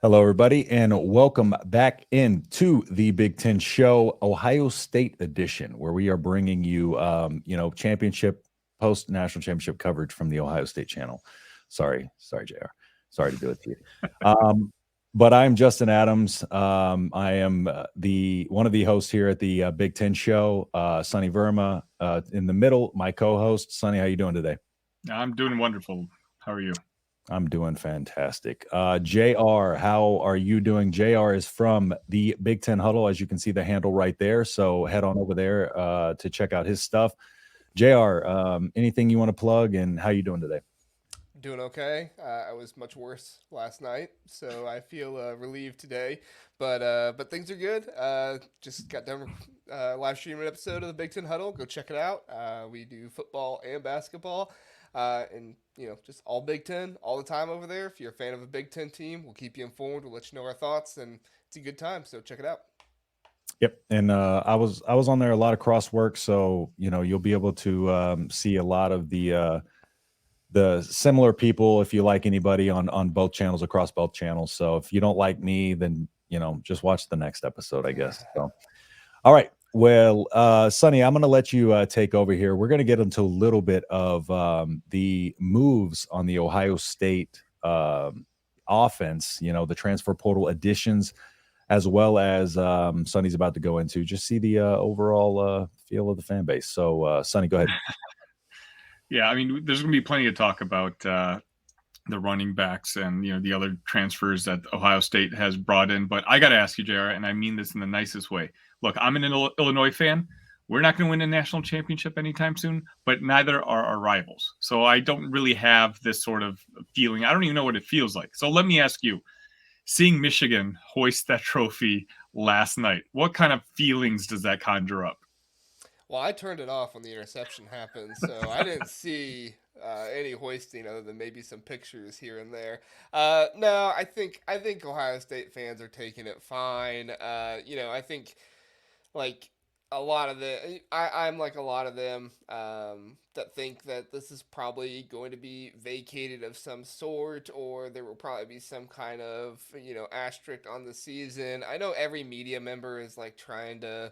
Hello, everybody, and welcome back into the Big Ten Show, Ohio State edition, where we are bringing you, championship, post-national championship coverage from the Ohio State channel. Sorry, JR. Sorry to do it to you. But I'm Justin Adams. I am the one of the hosts here at the Big Ten Show. Sonny Verma in the middle, my co-host. Sonny, how you doing today? I'm doing wonderful. How are you? I'm doing fantastic. JR, how are you doing? JR is from the Big Ten Huddle, as you can see the handle right there. So head on over there to check out his stuff. JR, anything you want to plug and how you doing today? Doing okay. I was much worse last night, so I feel relieved today. But things are good. Just got done live streaming an episode of the Big Ten Huddle. Go check it out. We do football and basketball, and just all Big Ten all the time over there. If you're a fan of a Big Ten team, we'll keep you informed. We'll let you know our thoughts, and it's a good time. So check it out. Yep, and I was on there a lot of cross work, so you'll be able to see a lot of the similar people if you like anybody on both channels across both channels. So if you don't like me, then just watch the next episode, I guess. So all right. Well, Sonny, I'm going to let you take over here. We're going to get into a little bit of the moves on the Ohio State offense, the transfer portal additions, as well as Sonny's about to go into. Just see the overall feel of the fan base. So, Sonny, go ahead. Yeah, I mean, there's going to be plenty to talk about the running backs and the other transfers that Ohio State has brought in. But I got to ask you, JR, and I mean this in the nicest way. Look, I'm an Illinois fan. We're not going to win a national championship anytime soon, but neither are our rivals. So I don't really have this sort of feeling. I don't even know what it feels like. So let me ask you, seeing Michigan hoist that trophy last night, what kind of feelings does that conjure up? Well, I turned it off when the interception happened, so I didn't see any hoisting other than maybe some pictures here and there. No, I think Ohio State fans are taking it fine. I think like a lot of I'm like a lot of them that think that this is probably going to be vacated of some sort, or there will probably be some kind of asterisk on the season. I know every media member is like trying to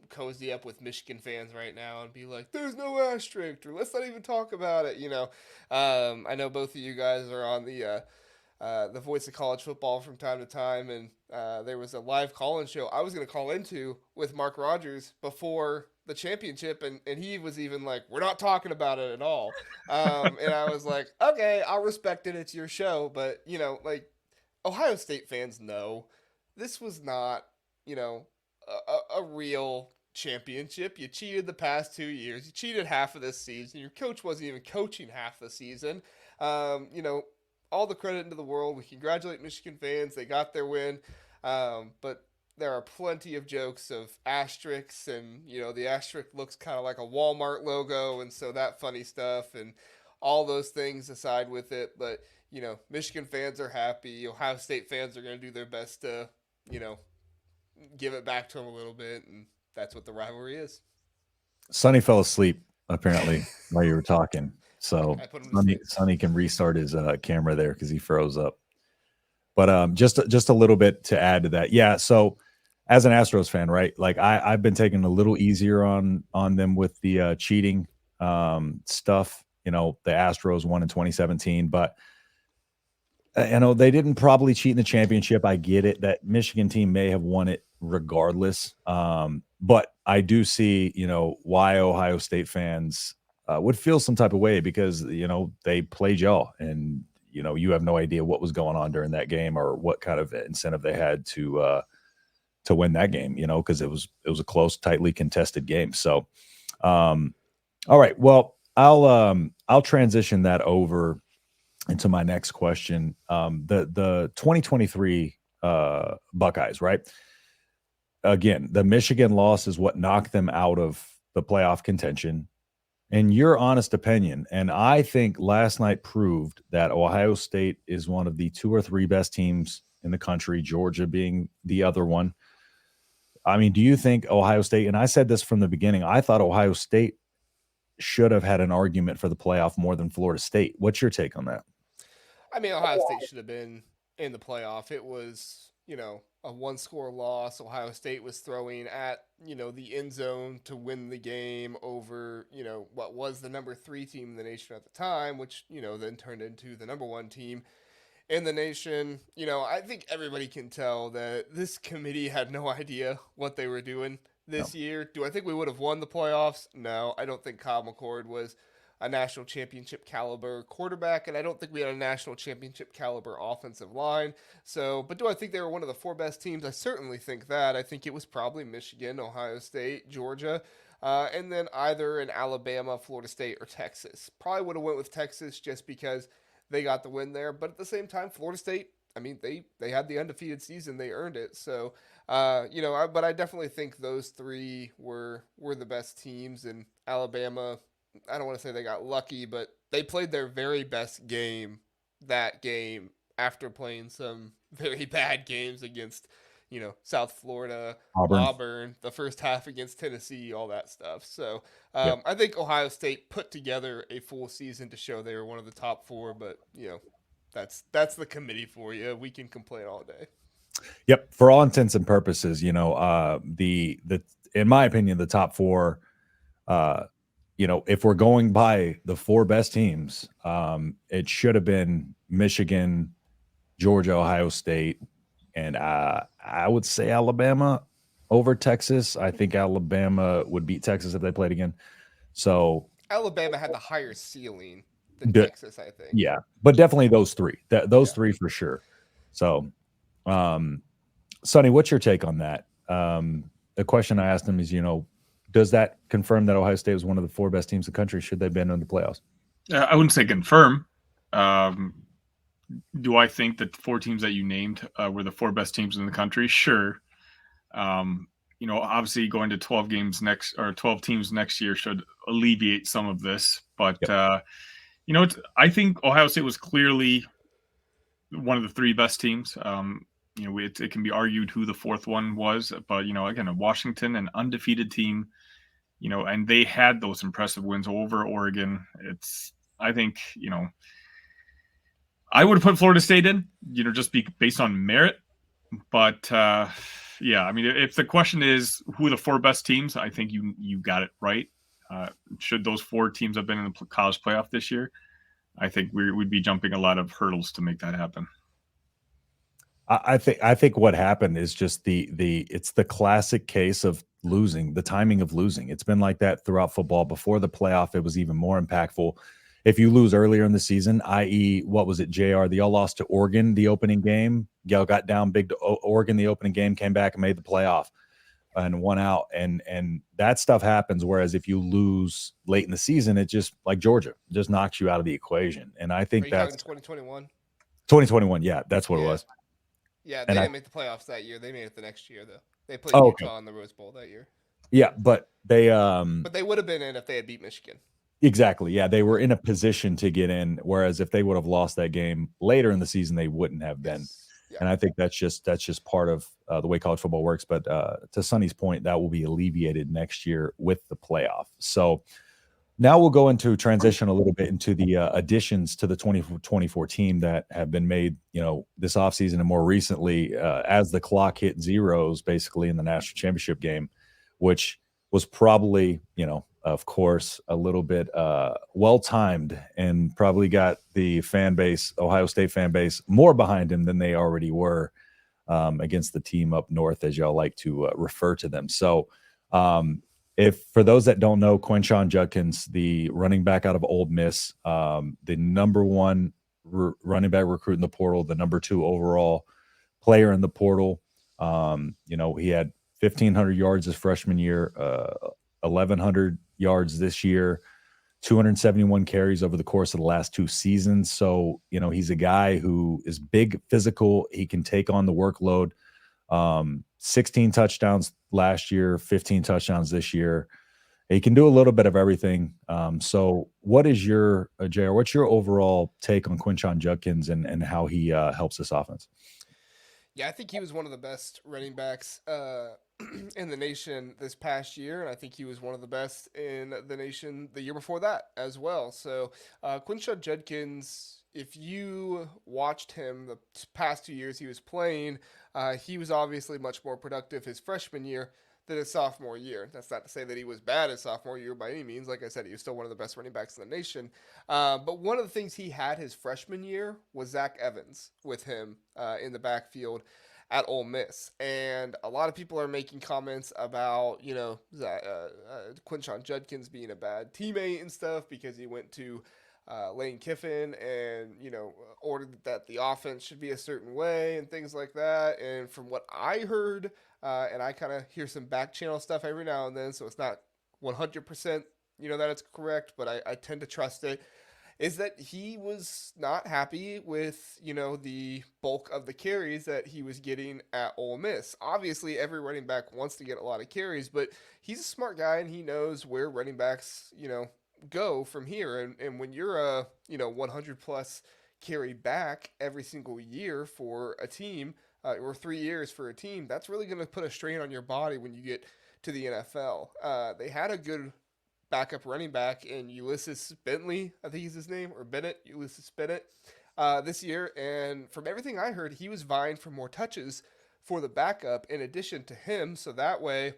cozy up with Michigan fans right now and be like, "There's no asterisk," or "Let's not even talk about it." I know both of you guys are on the voice of college football from time to time, and there was a live call-in show I was going to call into with Mark Rogers before the championship, and he was even like, "We're not talking about it at all," and I was like, "Okay, I'll respect it. It's your show," but like Ohio State fans know this was not a real championship. You cheated the past 2 years. You cheated half of this season. Your coach wasn't even coaching half the season. All the credit into the world. We congratulate Michigan fans. They got their win. But there are plenty of jokes of asterisks, and the asterisk looks kind of like a Walmart logo, and so that funny stuff, and all those things aside with it. But Michigan fans are happy. Ohio State fans are going to do their best to you know give it back to them a little bit, and that's what the rivalry is. Sonny fell asleep, apparently, while you were talking. So I put him to Sonny, sleep. Sonny can restart his camera there because he froze up. But just a little bit to add to that. Yeah. So as an Astros fan, right? Like I've been taking a little easier on them with the cheating stuff. The Astros won in 2017, but they didn't probably cheat in the championship. I get it that Michigan team may have won it regardless. But I do see, why Ohio State fans would feel some type of way because they played y'all, and you have no idea what was going on during that game or what kind of incentive they had to win that game. Because it was a close, tightly contested game. So, all right, well, I'll transition that over into my next question. The 2023 Buckeyes, right? Again, the Michigan loss is what knocked them out of the playoff contention. In your honest opinion, and I think last night proved that Ohio State is one of the two or three best teams in the country, Georgia being the other one. I mean, do you think Ohio State, and I said this from the beginning, I thought Ohio State should have had an argument for the playoff more than Florida State. What's your take on that? I mean, Ohio State should have been in the playoff. It was, a one-score loss. Ohio State was throwing at, the end zone to win the game over, what was the number 3 team in the nation at the time, which, then turned into the number 1 team in the nation. I think everybody can tell that this committee had no idea what they were doing No. this year. Do I think we would have won the playoffs? No, I don't think Kyle McCord was a national championship caliber quarterback, and I don't think we had a national championship caliber offensive line. So, but do I think they were one of the 4 best teams? I certainly think that. I think it was probably Michigan, Ohio State, Georgia, and then either in Alabama, Florida State, or Texas. Probably would have went with Texas just because they got the win there. But at the same time, Florida State, I mean, they had the undefeated season. They earned it. So, but I definitely think those 3 were the best teams. And Alabama, I don't want to say they got lucky, but they played their very best game that game after playing some very bad games against, South Florida, Auburn, the first half against Tennessee, all that stuff. So I think Ohio State put together a full season to show they were one of the top 4, but, that's the committee for you. We can complain all day. Yep. For all intents and purposes, the in my opinion, the top 4, if we're going by the 4 best teams, it should have been Michigan, Georgia, Ohio State, and I would say Alabama over Texas. I think Alabama would beat Texas if they played again. So Alabama had the higher ceiling than Texas, I think. Yeah, but definitely those 3. Those 3 for sure. So, Sonny, what's your take on that? The question I asked him is, does that confirm that Ohio State was one of the 4 best teams in the country? Should they have been in the playoffs? I wouldn't say confirm. Do I think that the 4 teams that you named were the 4 best teams in the country? Sure. Obviously going to 12 teams next year should alleviate some of this. But, I think Ohio State was clearly one of the 3 best teams. It can be argued who the 4th one was, but, again, Washington, an undefeated team, and they had those impressive wins over Oregon. I think, I would have put Florida State in, just based on merit. But, if the question is who are the 4 best teams, I think you got it right. Should those 4 teams have been in the college playoff this year? I think we'd be jumping a lot of hurdles to make that happen. I think what happened is just it's the classic case of losing, the timing of losing. It's been like that throughout football. Before the playoff, it was even more impactful. If you lose earlier in the season, i.e., what was it, JR? Y'all lost to Oregon the opening game. Y'all got down big to Oregon the opening game, came back and made the playoff and won out. And that stuff happens. Whereas if you lose late in the season, it just, like Georgia, just knocks you out of the equation. And I think that's 2021. 2021. Yeah, that's what it was. Yeah, they didn't make the playoffs that year. They made it the next year, though. They played Utah in the Rose Bowl that year. Yeah, but they But they would have been in if they had beat Michigan. Exactly. Yeah, they were in a position to get in, whereas if they would have lost that game later in the season, they wouldn't have been. Yeah. And I think that's just part of the way college football works. But to Sonny's point, that will be alleviated next year with the playoff. So now we'll go into transition a little bit into the additions to the 2024 team that have been made, this offseason and more recently as the clock hit zeros, basically in the national championship game, which was probably, of course, a little bit well-timed and probably got the fan base, Ohio State fan base, more behind him than they already were against the team up north, as y'all like to refer to them. So if for those that don't know, Quinshon Judkins, the running back out of Ole Miss, the number 1 running back recruit in the portal, the number 2 overall player in the portal, he had 1,500 yards his freshman year, 1,100 yards this year, 271 carries over the course of the last 2 seasons. So, he's a guy who is big, physical. He can take on the workload. 16 touchdowns last year, 15 touchdowns this year. He can do a little bit of everything. So what is your, JR, what's your overall take on Quinshon Judkins and how he helps this offense? Yeah, I think he was one of the best running backs in the nation this past year, and I think he was one of the best in the nation the year before that as well. So Quinshon Judkins, if you watched him the past 2 years he was playing, he was obviously much more productive his freshman year than his sophomore year. That's not to say that he was bad his sophomore year by any means. Like I said, he was still one of the best running backs in the nation. But one of the things he had his freshman year was Zach Evans with him in the backfield at Ole Miss. And a lot of people are making comments about, Quinshon Judkins being a bad teammate and stuff because he went to Lane Kiffin and, ordered that the offense should be a certain way and things like that. And from what I heard, and I kind of hear some back channel stuff every now and then, so it's not 100%, that it's correct, but I tend to trust it, is that he was not happy with, the bulk of the carries that he was getting at Ole Miss. Obviously, every running back wants to get a lot of carries, but he's a smart guy and he knows where running backs, go from here. And when you're a, 100 plus carry back every single year for a team, or 3 years for a team, that's really going to put a strain on your body when you get to the NFL. They had a good backup running back in Ulysses Bentley, I think is his name, or Bennett, Ulysses Bennett, this year. And from everything I heard, he was vying for more touches for the backup in addition to him. So that way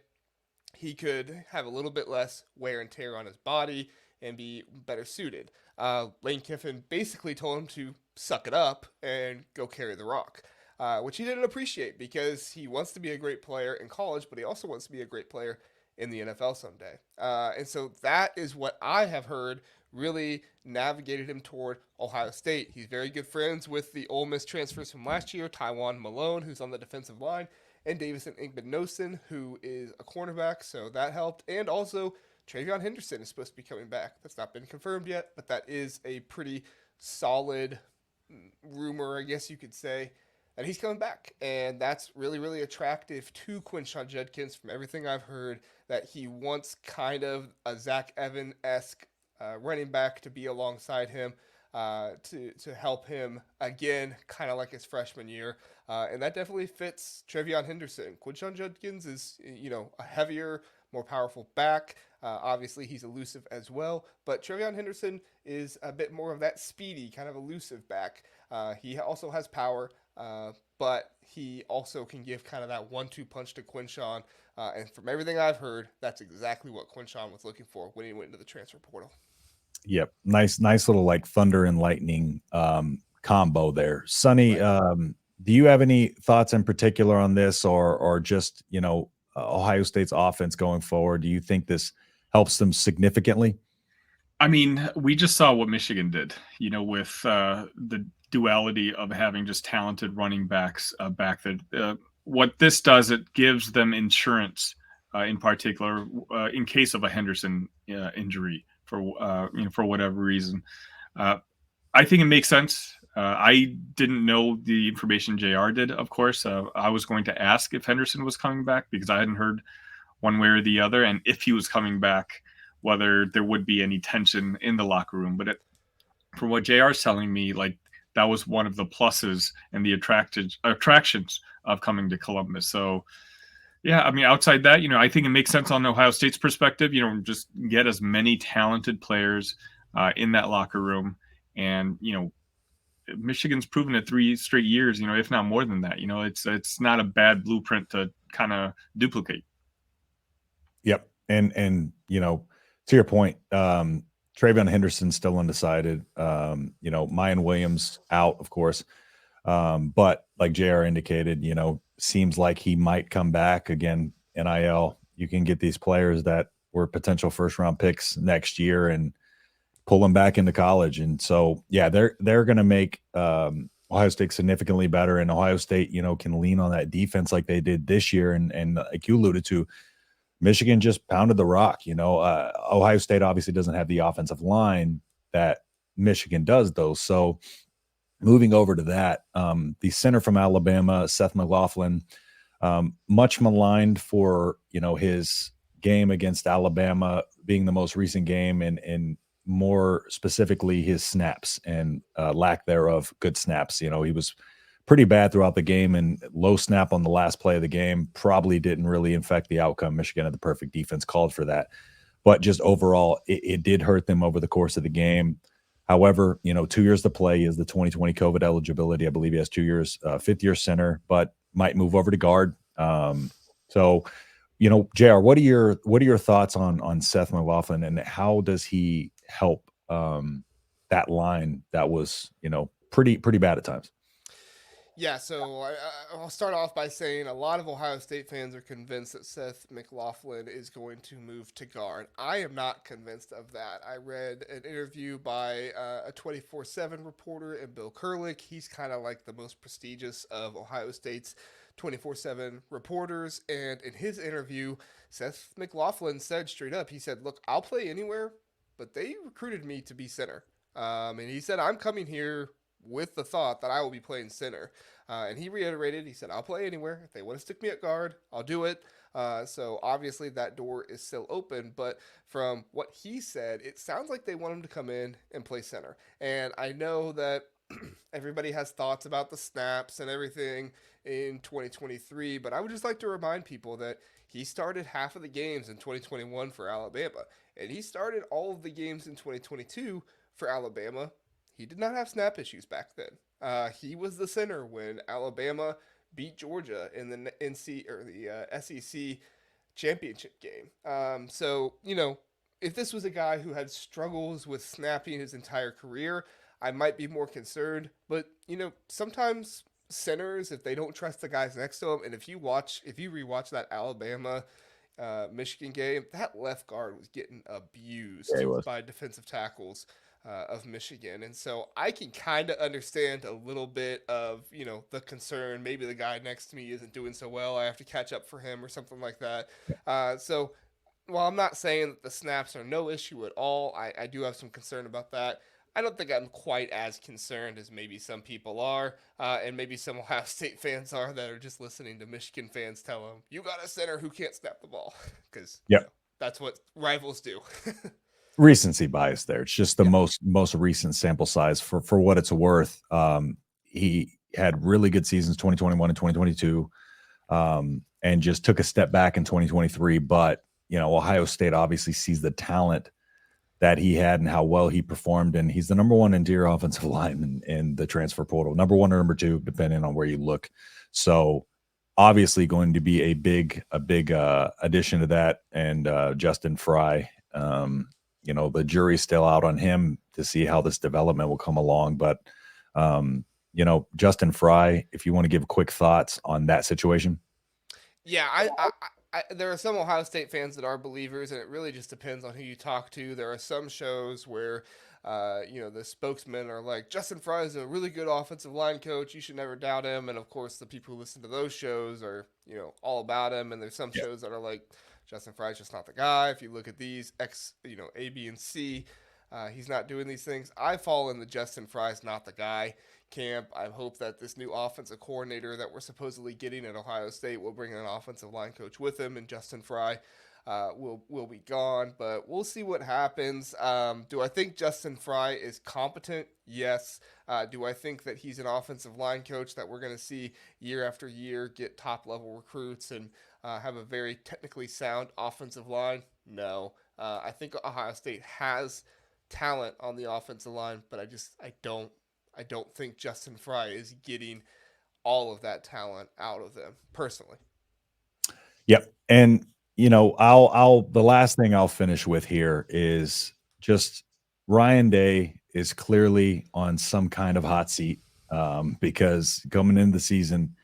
he could have a little bit less wear and tear on his body and be better suited. Lane Kiffin basically told him to suck it up and go carry the rock, which he didn't appreciate because he wants to be a great player in college, but he also wants to be a great player in the NFL someday. And so that is what I have heard really navigated him toward Ohio State. He's very good friends with the Ole Miss transfers from last year, Tywan Malone, who's on the defensive line, and Davison Igbinosun, who is a cornerback, so that helped. And also, Travion Henderson is supposed to be coming back. That's not been confirmed yet, but that is a pretty solid rumor, I guess you could say, that he's coming back. And that's really, really attractive to Quinshon Judkins from everything I've heard, that he wants kind of a Zach Evans-esque running back to be alongside him to help him again, kind of like his freshman year. And that definitely fits Travion Henderson. Quinshon Judkins is, a heavier, more powerful back. Obviously, he's elusive as well, but Travion Henderson is a bit more of that speedy, kind of elusive back. He also has power, but he also can give kind of that 1-2 punch to Quinshon. And from everything I've heard, that's exactly what Quinshon was looking for when he went into the transfer portal. Yep. Nice little like thunder and lightning combo there. Sonny, right. Do you have any thoughts in particular on this or just, Ohio State's offense going forward? Do you think this helps them significantly? I mean, we just saw what Michigan did, with the duality of having just talented running backs back there. What this does, it gives them insurance in particular in case of a Henderson injury for whatever reason. I think it makes sense. I didn't know the information JR did, of course. I was going to ask if Henderson was coming back because I hadn't heard one way or the other, and if he was coming back, whether there would be any tension in the locker room. But from what JR is telling me, like, that was one of the pluses and the attractions of coming to Columbus. So, yeah, I mean, outside that, I think it makes sense on Ohio State's perspective, just get as many talented players in that locker room. And, Michigan's proven it 3 straight years, if not more than that. It's not a bad blueprint to kind of duplicate. Yep. And to your point, TreVeyon Henderson still undecided. Mayan Williams out, of course. But like JR indicated, seems like he might come back again. NIL, you can get these players that were potential first round picks next year and pull them back into college. And so, yeah, they're going to make Ohio State significantly better. And Ohio State, can lean on that defense like they did this year. And like you alluded to, Michigan just pounded the rock. Ohio State obviously doesn't have the offensive line that Michigan does, though. So moving over to that, the center from Alabama, Seth Mclaughlin, much maligned for, his game against Alabama being the most recent game and more specifically his snaps and lack thereof good snaps. He was pretty bad throughout the game, and low snap on the last play of the game probably didn't really affect the outcome. Michigan had the perfect defense called for that. But just overall, it did hurt them over the course of the game. However, 2 years to play is the 2020 COVID eligibility. I believe he has 2 years, fifth-year center, but might move over to guard. So, JR, what are your thoughts on Seth McLaughlin, and how does he help that line that was pretty bad at times? Yeah, so I'll start off by saying a lot of Ohio State fans are convinced that Seth McLaughlin is going to move to guard. I am not convinced of that. I read an interview by a 24/7 reporter and Bill Kurlick. He's kind of like the most prestigious of Ohio State's 24/7 reporters. And in his interview, Seth McLaughlin said straight up, he said, "Look, I'll play anywhere, but they recruited me to be center." And he said, "I'm coming here with the thought that I will be playing center." And he reiterated, he said, "I'll play anywhere. If they want to stick me at guard, I'll do it." So obviously that door is still open. But from what he said, it sounds like they want him to come in and play center. And I know that everybody has thoughts about the snaps and everything in 2023, but I would just like to remind people that he started half of the games in 2021 for Alabama, and he started all of the games in 2022 for Alabama. He did not have snap issues back then. He was the center when Alabama beat Georgia in the SEC championship game. So if this was a guy who had struggles with snapping his entire career, I might be more concerned. But sometimes centers, if they don't trust the guys next to them, and if you rewatch that Alabama Michigan game, that left guard was getting abused Yeah, he was. by defensive tackles of Michigan. And so I can kind of understand a little bit of, the concern. Maybe the guy next to me isn't doing so well. I have to catch up for him or something like that. So while I'm not saying that the snaps are no issue at all, I do have some concern about that. I don't think I'm quite as concerned as maybe some people are, and maybe some Ohio State fans are that are just listening to Michigan fans tell them, "You got a center who can't snap the ball," because that's what rivals do. Recency bias there. It's just the Yeah. most recent sample size for what it's worth. He had really good seasons 2021 and 2022, and just took a step back in 2023. But Ohio State obviously sees the talent that he had and how well he performed, and he's the number one interior offensive lineman in the transfer portal, number one or number two, depending on where you look. So obviously going to be a big addition to that. And Justin Fry, the jury's still out on him to see how this development will come along. But Justin Fry, if you want to give quick thoughts on that situation. Yeah, there are some Ohio State fans that are believers, and it really just depends on who you talk to. There are some shows where, the spokesmen are like, "Justin Fry is a really good offensive line coach. You should never doubt him." And of course, the people who listen to those shows are, all about him. And there's some shows that are like, "Justin Fry's just not the guy. If you look at these A, B, and C, he's not doing these things." I fall in the Justin Fry's not the guy camp. I hope that this new offensive coordinator that we're supposedly getting at Ohio State will bring an offensive line coach with him, and Justin Fry will be gone. But we'll see what happens. Do I think Justin Fry is competent? Yes. Do I think that he's an offensive line coach that we're going to see year after year get top-level recruits and have a very technically sound offensive line? No. I think Ohio State has talent on the offensive line, but I don't think Justin Fry is getting all of that talent out of them personally. Yep. And the last thing I'll finish with here is just Ryan Day is clearly on some kind of hot seat, because coming into the season,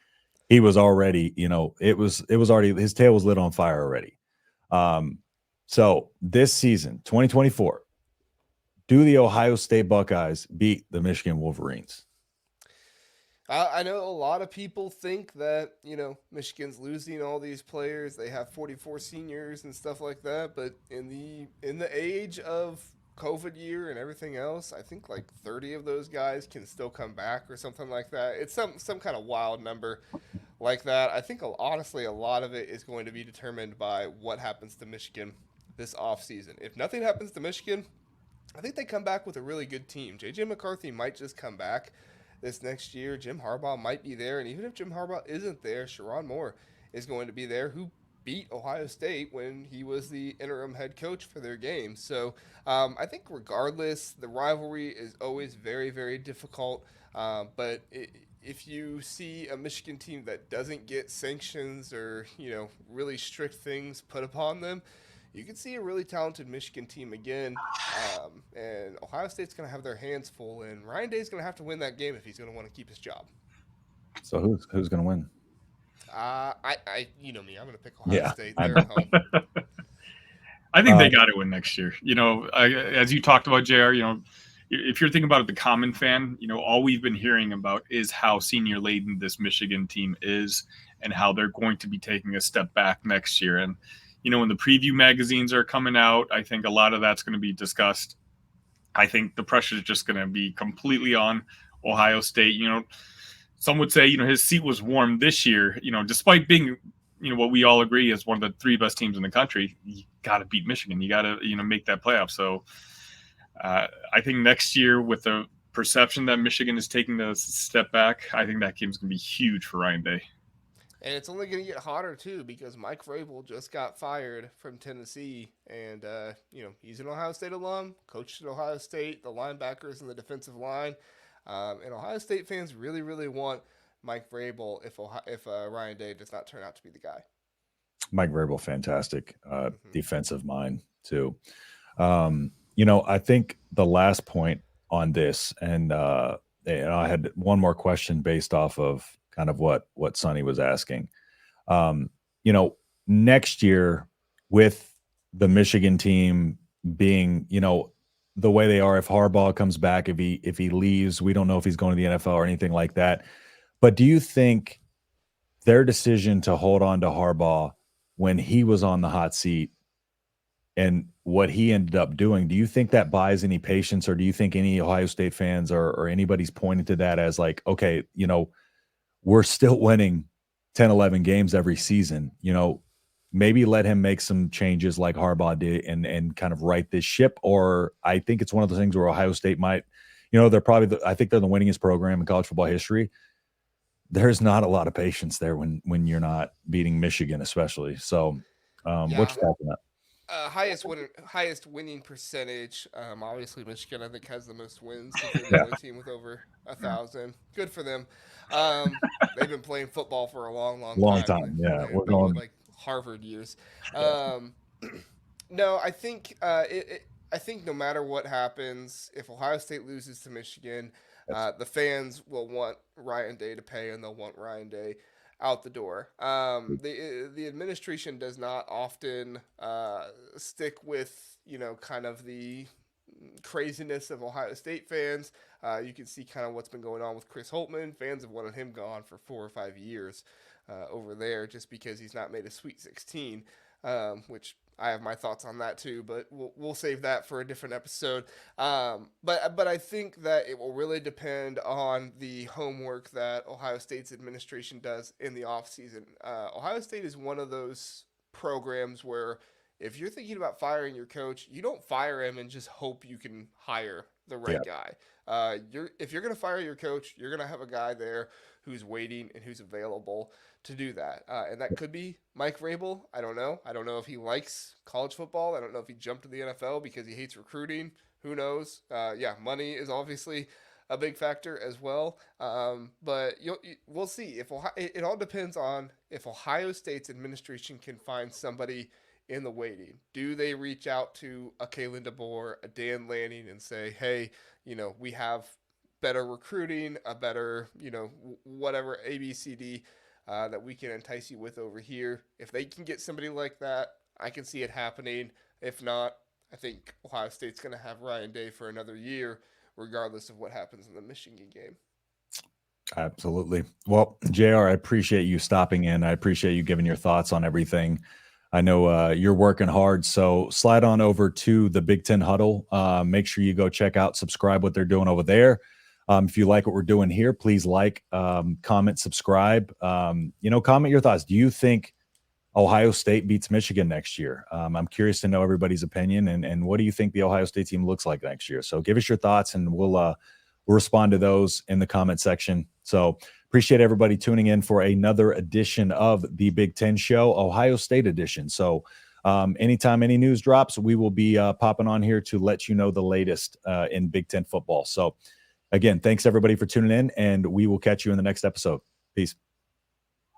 he was already, it was already, his tail was lit on fire already. So this season, 2024, do the Ohio State Buckeyes beat the Michigan Wolverines? I know a lot of people think that, Michigan's losing all these players. They have 44 seniors and stuff like that. But in the age of COVID year and everything else, I think like 30 of those guys can still come back or something like that. It's some kind of wild number like that. I think honestly a lot of it is going to be determined by what happens to Michigan this offseason. If nothing happens to Michigan, I think they come back with a really good team. J.J. McCarthy might just come back this next year. Jim Harbaugh might be there. And even if Jim Harbaugh isn't there, Sharon Moore is going to be there, who beat Ohio State when he was the interim head coach for their game. So I think regardless, the rivalry is always very, very difficult. But if you see a Michigan team that doesn't get sanctions or really strict things put upon them, you can see a really talented Michigan team again. And Ohio State's going to have their hands full, and Ryan Day's going to have to win that game if he's going to want to keep his job. So who's going to win? You know me, I'm going to pick Ohio Yeah, State. They're at home. I think they got to win next year. As you talked about, JR, if you're thinking about it, the common fan, all we've been hearing about is how senior laden this Michigan team is and how they're going to be taking a step back next year. And, when the preview magazines are coming out, I think a lot of that's going to be discussed. I think the pressure is just going to be completely on Ohio State. Some would say, his seat was warm this year, despite being, what we all agree is one of the 3 best teams in the country. You got to beat Michigan. You got to, make that playoff. So I think next year, with the perception that Michigan is taking a step back, I think that game's going to be huge for Ryan Day. And it's only going to get hotter, too, because Mike Vrabel just got fired from Tennessee. And, he's an Ohio State alum, coached at Ohio State, the linebackers and the defensive line. And Ohio State fans really, really want Mike Vrabel if Ryan Day does not turn out to be the guy. Mike Vrabel, fantastic defensive mind, too. I think the last point on this, and I had one more question based off of kind of what Sonny was asking. Next year with the Michigan team being, the way they are, if Harbaugh comes back, if he leaves, we don't know if he's going to the NFL or anything like that. But do you think their decision to hold on to Harbaugh when he was on the hot seat and what he ended up doing, do you think that buys any patience, or do you think any Ohio State fans or anybody's pointing to that as like, okay, we're still winning 10, 11 games every season, maybe let him make some changes like Harbaugh did and kind of right this ship? Or I think it's one of those things where Ohio State might, they're probably, I think they're the winningest program in college football history. There's not a lot of patience there when you're not beating Michigan, especially. So what's your thought on that? Highest winning percentage. Obviously, Michigan, I think, has the most wins. They're the only team with over 1,000. Good for them. They've been playing football for a long time. Yeah, we're going like Harvard years. No, I think I think no matter what happens, if Ohio State loses to Michigan, the fans will want Ryan Day to pay, and they'll want Ryan Day out the door. The administration does not often stick with kind of the craziness of Ohio State fans. You can see kind of what's been going on with Chris Holtmann. Fans have wanted him gone for 4 or 5 years over there just because he's not made a Sweet 16, which I have my thoughts on that too, but we'll save that for a different episode. But I think that it will really depend on the homework that Ohio State's administration does in the offseason. Ohio State is one of those programs where if you're thinking about firing your coach, you don't fire him and just hope you can hire the right guy. If you're going to fire your coach, you're going to have a guy there who's waiting and who's available to do that. And that could be Mike Vrabel. I don't know. I don't know if he likes college football. I don't know if he jumped to the NFL because he hates recruiting. Who knows? Money is obviously a big factor as well. But we'll see. It all depends on if Ohio State's administration can find somebody in the waiting. Do they reach out to a Kalen DeBoer, a Dan Lanning, and say, hey, we have better recruiting, a better, whatever ABCD that we can entice you with over here. If they can get somebody like that, I can see it happening. If not, I think Ohio State's going to have Ryan Day for another year, regardless of what happens in the Michigan game. Absolutely. Well, JR, I appreciate you stopping in. I appreciate you giving your thoughts on everything. I know you're working hard, so slide on over to the Big Ten Huddle. Make sure you go check out, subscribe what they're doing over there. If you like what we're doing here, please like, comment, subscribe. Comment your thoughts. Do you think Ohio State beats Michigan next year? I'm curious to know everybody's opinion, and what do you think the Ohio State team looks like next year? So give us your thoughts, and we'll we'll respond to those in the comment section. So appreciate everybody tuning in for another edition of the Big Ten Show, Ohio State edition. So anytime any news drops, we will be popping on here to let you know the latest in Big Ten football. So again, thanks everybody for tuning in, and we will catch you in the next episode. Peace.